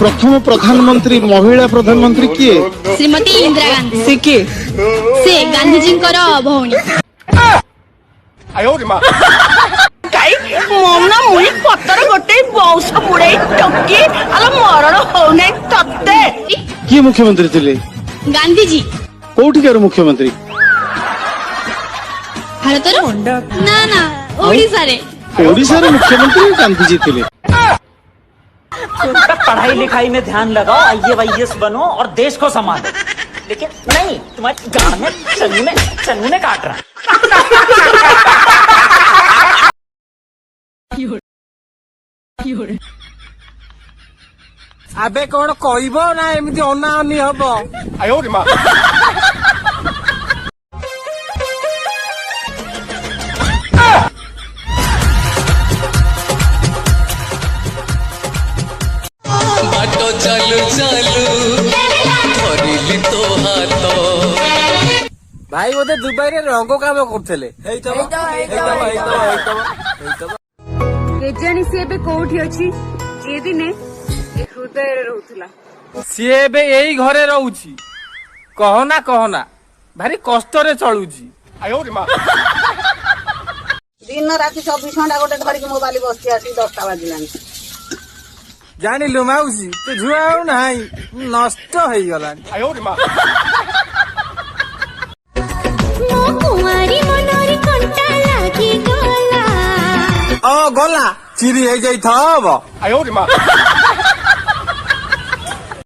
प्रथम प्रधानमंत्री महिला प्रधानमंत्री किए श्रीमती इंदिरा गांधी से किए से गांधी जी भौणी मना मुई पतर गोटे बौस बुड़े टकी अल मरण हो नै तत्ते किए मुख्यमंत्री थे गांधी जी कोठिकार मुख्यमंत्री भारत ना ना ओडिशा रे ओडिशा रे मुख्यमंत्री गांधी जी थे। पढ़ाई लिखाई में ध्यान लगाओ, IAS बनो और देश को संभालो। लेकिन नहीं, तुम्हारे गांड में चन्नू ने काट रहा। आबे कौन कहबो ना एमती अना अनी हबो बाटो चालू चालू धरिली तो हाथ भाई बोधे दुबई रे रंग काम करथले केजानी सी एबे कोठी अछि ए दिने ए हृदय रे रहउतला सी एबे एई घरे रहउची कहना भारी कष्ट रे चलुची दिन राति 24 घंटा गोटे धरिक मोबाइल बसती आसी 10टा बाजिलानी जानिलु माउसी तू झुआउ नाही नष्ट होई गलानी मो कुमारी मनोरी कंटा लागी गला गला चिरी हे जाई थब